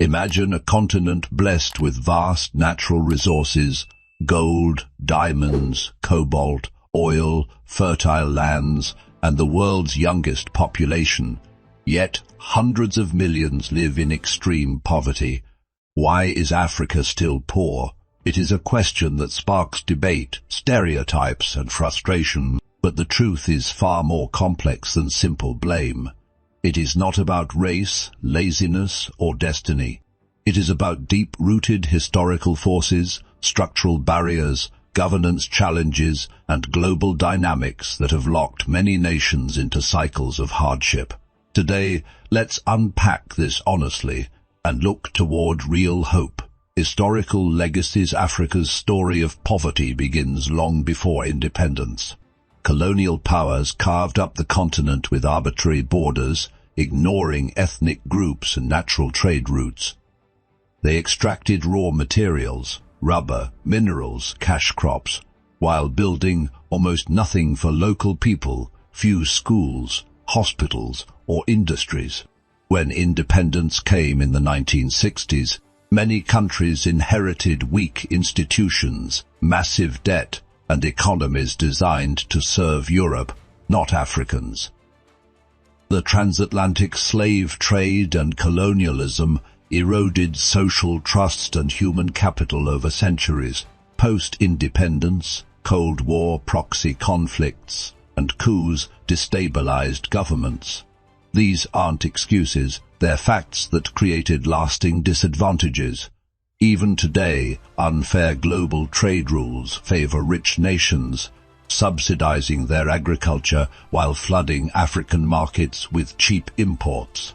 Imagine a continent blessed with vast natural resources, gold, diamonds, cobalt, oil, fertile lands, and the world's youngest population. Yet hundreds of millions live in extreme poverty. Why is Africa still poor? It is a question that sparks debate, stereotypes, and frustration, but the truth is far more complex than simple blame. It is not about race, laziness, or destiny. It is about deep-rooted historical forces, structural barriers, governance challenges, and global dynamics that have locked many nations into cycles of hardship. Today, let's unpack this honestly and look toward real hope. Historical legacies. Africa's story of poverty begins long before independence. Colonial powers carved up the continent with arbitrary borders, ignoring ethnic groups and natural trade routes. They extracted raw materials, rubber, minerals, cash crops, while building almost nothing for local people, few schools, hospitals, or industries. When independence came in the 1960s, many countries inherited weak institutions, massive debt, and economies designed to serve Europe, not Africans. The transatlantic slave trade and colonialism eroded social trust and human capital over centuries. Post-independence, Cold War proxy conflicts, and coups destabilized governments. These aren't excuses, they're facts that created lasting disadvantages. Even today, unfair global trade rules favor rich nations, subsidizing their agriculture while flooding African markets with cheap imports.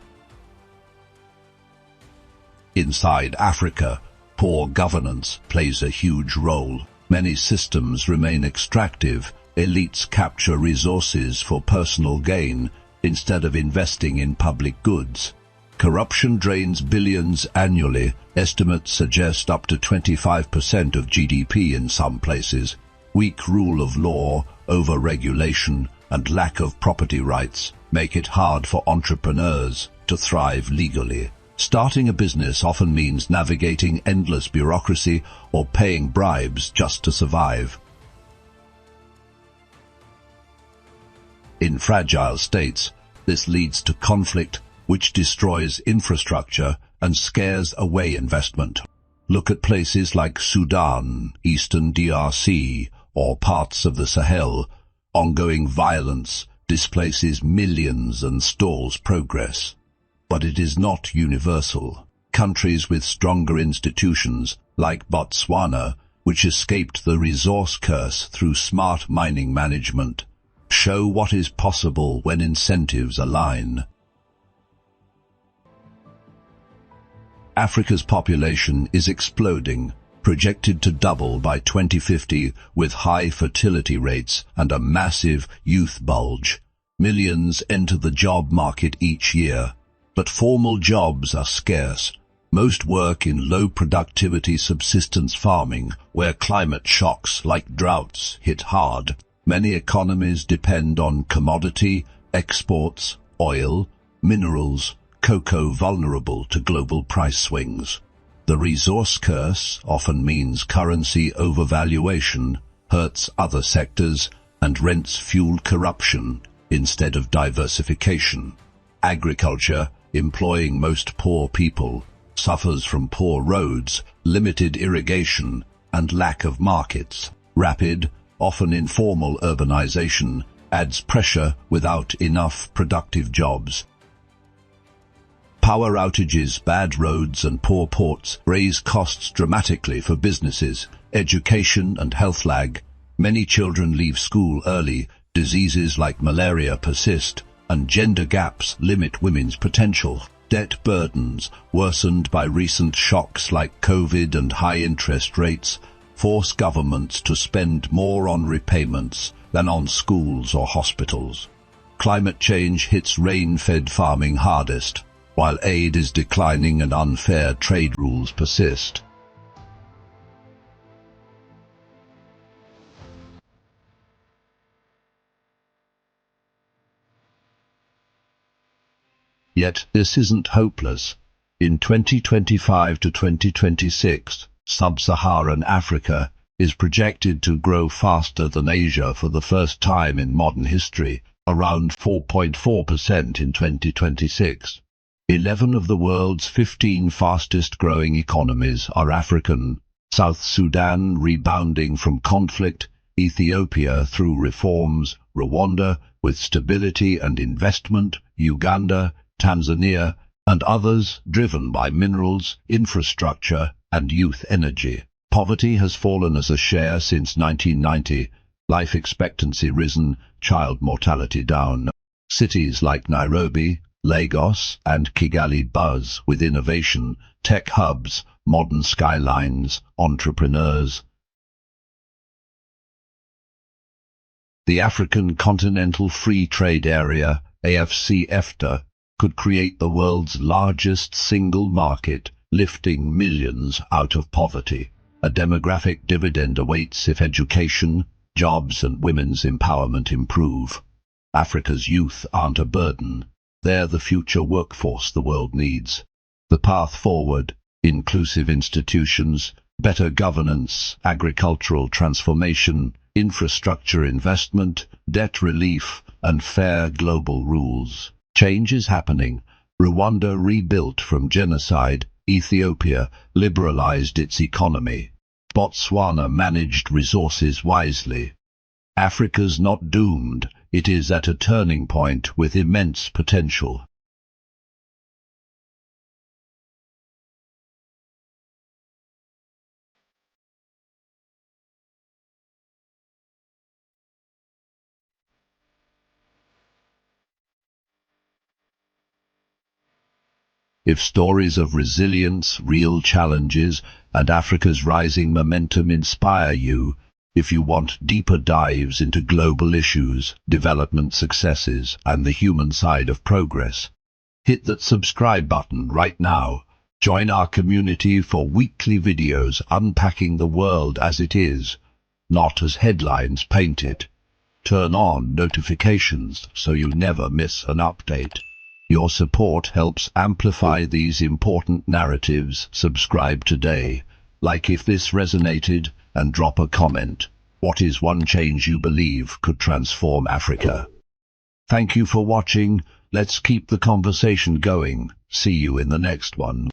Inside Africa, poor governance plays a huge role. Many systems remain extractive. Elites capture resources for personal gain instead of investing in public goods. Corruption drains billions annually. Estimates suggest up to 25% of GDP in some places. Weak rule of law, over-regulation, and lack of property rights make it hard for entrepreneurs to thrive legally. Starting a business often means navigating endless bureaucracy or paying bribes just to survive. In fragile states, this leads to conflict, which destroys infrastructure and scares away investment. Look at places like Sudan, Eastern DRC, or parts of the Sahel. Ongoing violence displaces millions and stalls progress. But it is not universal. Countries with stronger institutions, like Botswana, which escaped the resource curse through smart mining management, show what is possible when incentives align. Africa's population is exploding, projected to double by 2050 with high fertility rates and a massive youth bulge. Millions enter the job market each year, but formal jobs are scarce. Most work in low-productivity subsistence farming, where climate shocks like droughts hit hard. Many economies depend on commodity, exports, oil, minerals, cocoa vulnerable to global price swings. The resource curse often means currency overvaluation, hurts other sectors, and rents fuel corruption instead of diversification. Agriculture, employing most poor people, suffers from poor roads, limited irrigation, and lack of markets. Rapid, often informal urbanization adds pressure without enough productive jobs. Power outages, bad roads, and poor ports raise costs dramatically for businesses. Education and health lag. Many children leave school early, diseases like malaria persist, and gender gaps limit women's potential. Debt burdens, worsened by recent shocks like COVID and high interest rates, force governments to spend more on repayments than on schools or hospitals. Climate change hits rain-fed farming hardest, while aid is declining and unfair trade rules persist. Yet this isn't hopeless. In 2025 to 2026, sub-Saharan Africa is projected to grow faster than Asia for the first time in modern history, around 4.4% in 2026. 11 of the world's 15 fastest-growing economies are African: South Sudan rebounding from conflict, Ethiopia through reforms, Rwanda with stability and investment, Uganda, Tanzania, and others driven by minerals, infrastructure, and youth energy. Poverty has fallen as a share since 1990, life expectancy risen, child mortality down. Cities like Nairobi, Lagos, and Kigali buzz with innovation, tech hubs, modern skylines, entrepreneurs. The African Continental Free Trade Area, AFCFTA, could create the world's largest single market, lifting millions out of poverty. A demographic dividend awaits if education, jobs, and women's empowerment improve. Africa's youth aren't a burden. They're the future workforce the world needs. The path forward: inclusive institutions, better governance, agricultural transformation, infrastructure investment, debt relief, and fair global rules. Change is happening. Rwanda rebuilt from genocide. Ethiopia liberalized its economy. Botswana managed resources wisely. Africa's not doomed. It is at a turning point with immense potential. If stories of resilience, real challenges, and Africa's rising momentum inspire you, if you want deeper dives into global issues, development successes, and the human side of progress, hit that subscribe button right now. Join our community for weekly videos unpacking the world as it is, not as headlines paint it. Turn on notifications so you never miss an update. Your support helps amplify these important narratives. Subscribe today, like if this resonated, and drop a comment. What is one change you believe could transform Africa? Thank you for watching. Let's keep the conversation going. See you in the next one.